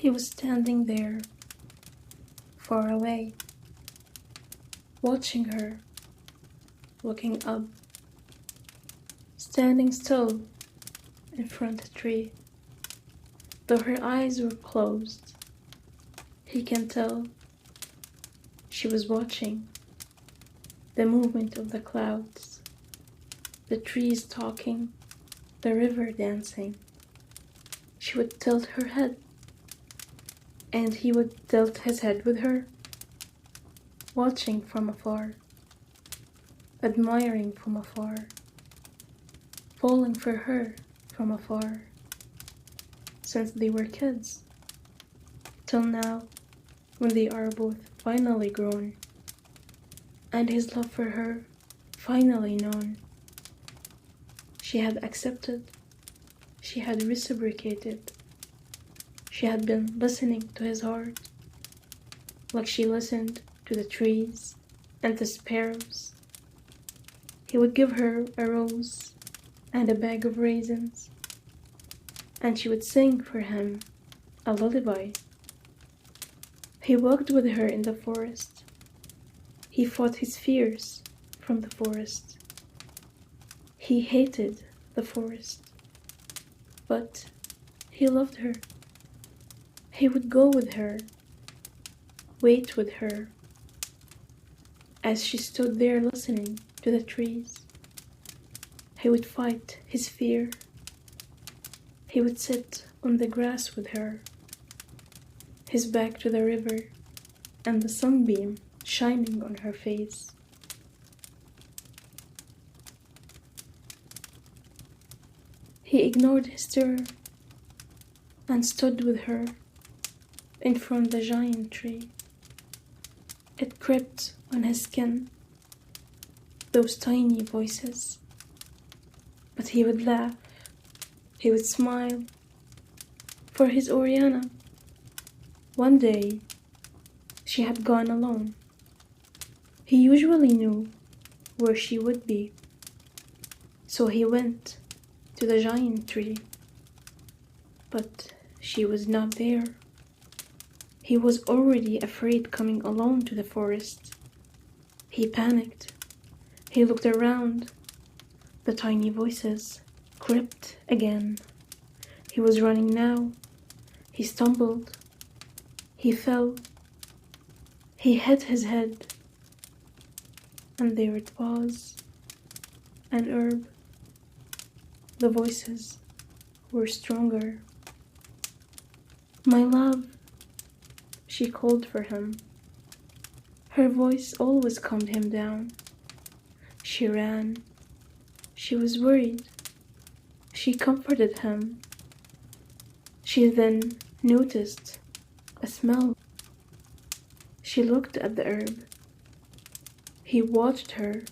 He was standing there, far away, watching her, looking up, standing still in front of a tree. Though her eyes were closed, he can tell she was watching the movement of the clouds, the trees talking, the river dancing. She would tilt her head, and he would tilt his head with her, watching from afar, admiring from afar, falling for her from afar, since they were kids, till now, when they are both finally grown, and his love for her finally known. She had accepted, she had reciprocated, she had been listening to his heart, like she listened to the trees and the sparrows. He would give her a rose and a bag of raisins, and she would sing for him a lullaby. He walked with her in the forest. He fought his fears from the forest. He hated the forest, but he loved her. He would go with her, wait with her, as she stood there listening to the trees. He would fight his fear. He would sit on the grass with her, his back to the river and the sunbeam shining on her face. He ignored his terror and stood with her in front of the giant tree. It crept on his skin, those tiny voices. But he would laugh, he would smile, for his Oriana. One day, she had gone alone. He usually knew where she would be, so he went to the giant tree. But she was not there. He was already afraid coming alone to the forest. He panicked. He looked around. The tiny voices crept again. He was running now. He stumbled. He fell. He hit his head. And there it was, an herb. The voices were stronger. "My love," she called for him. Her voice always calmed him down. She ran. She was worried. She comforted him. She then noticed a smell. She looked at the herb. He watched her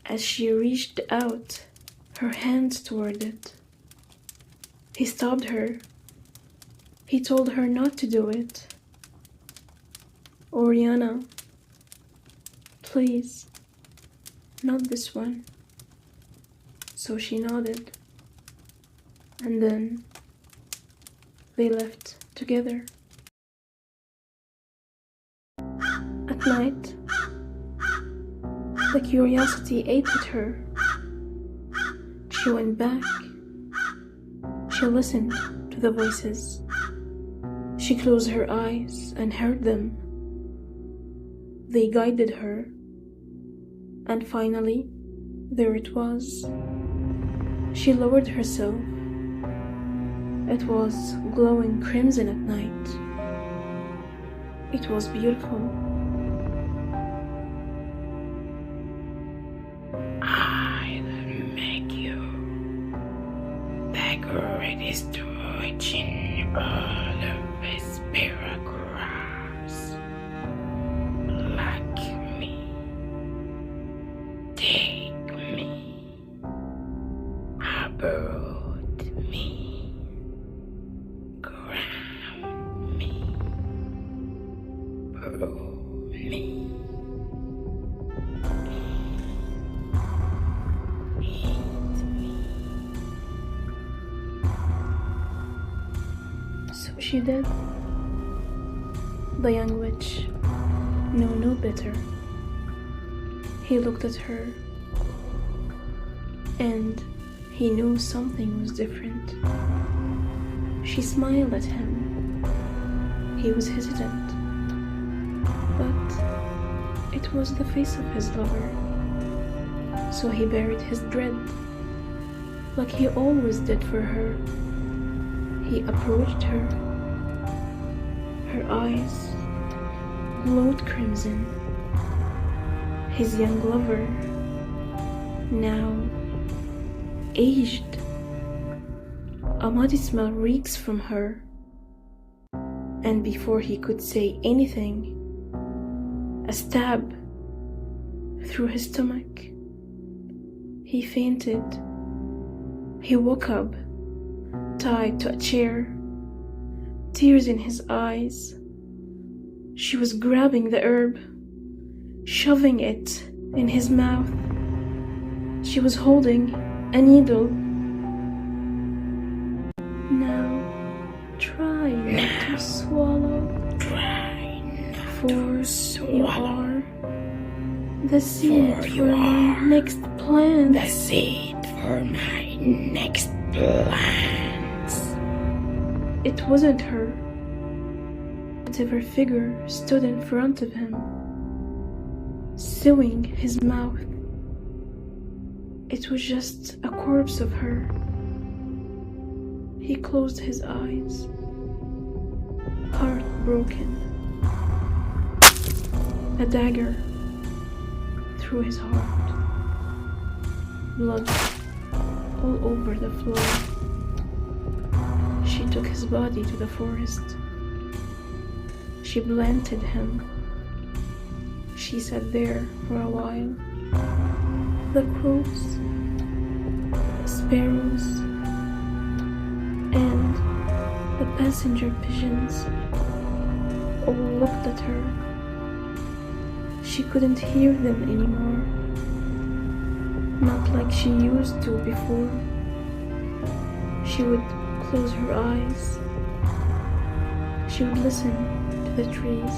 as she reached out her hands toward it. He stopped her. He told her not to do it. "Oriana, please, not this one." So she nodded, and then they left together. At night, the curiosity ate at her. She went back. She listened to the voices. She closed her eyes and heard them. They guided her, and finally, there it was. She lowered herself. It was glowing crimson at night. It was beautiful. "I'll make you already stretching all of this paragraphs like me. Take me, about me, ground me, prove me. So she did. The young witch knew no better. He looked at her, and he knew something was different. She smiled at him. He was hesitant, but it was the face of his lover. So he buried his dread, like he always did for her. He approached her. Her eyes glowed crimson. His young lover, now aged. A muddy smell reeks from her, and before he could say anything, a stab through his stomach. He fainted. He woke up, tied to a chair, tears in his eyes. She was grabbing the herb, shoving it in his mouth. She was holding a needle. Now, try not to swallow, for you are the seed for my next plant. The seed for my next plans. It wasn't her. Whatever figure stood in front of him, sewing his mouth. It was just a corpse of her. He closed his eyes, heartbroken. A dagger through his heart. Blood all over the floor. She took his body to the forest. She planted him. She sat there for a while. The crows, the sparrows, and the passenger pigeons all looked at her. She couldn't hear them anymore, not like she used to before. She would close her eyes. She would listen to the trees,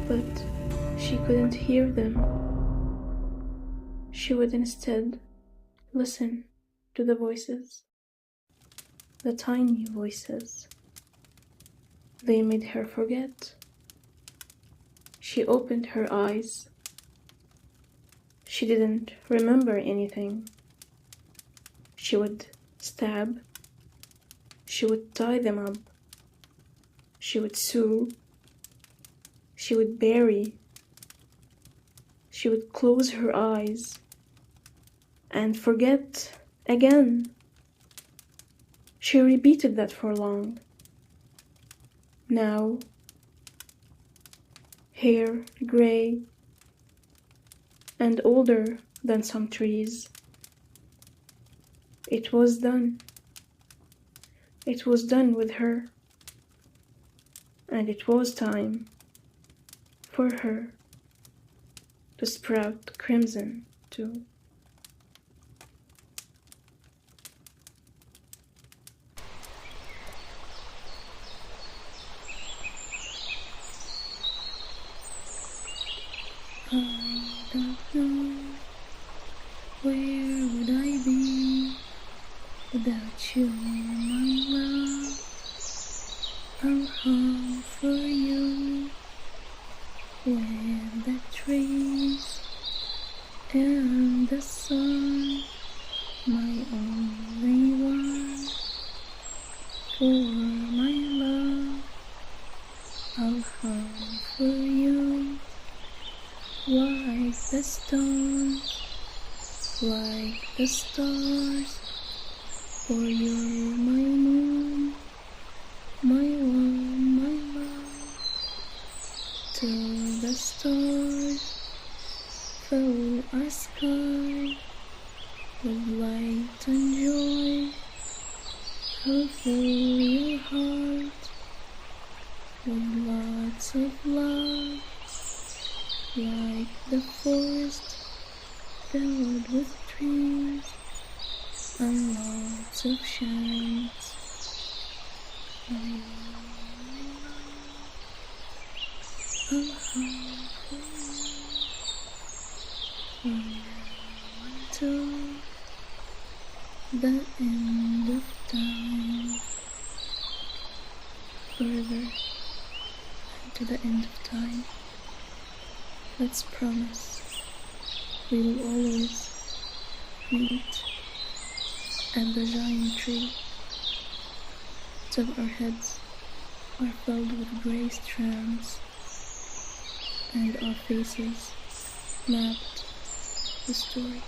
but she couldn't hear them. She would instead listen to the voices, the tiny voices. They made her forget. She opened her eyes. She didn't remember anything. She would stab. She would tie them up. She would sew. She would bury. She would close her eyes and forget again. She repeated that for long. Now, hair gray and older than some trees. It was done. It was done with her. And it was time for her to sprout crimson too. I don't know, where would I be without you, my love? I'll hunt for you with the trees and the sun, my only one. For my love, I'll hunt for you. Like the stones, like the stars, for you're my moon, my one, my love. Till the stars fill our sky with light and joy, I'll fill your heart with lots of love. Like the forest filled with trees and lots of shines. Until the end of time, further to the end of time. Let's promise we will always meet at the giant tree till our heads are filled with gray strands and our faces mapped the story.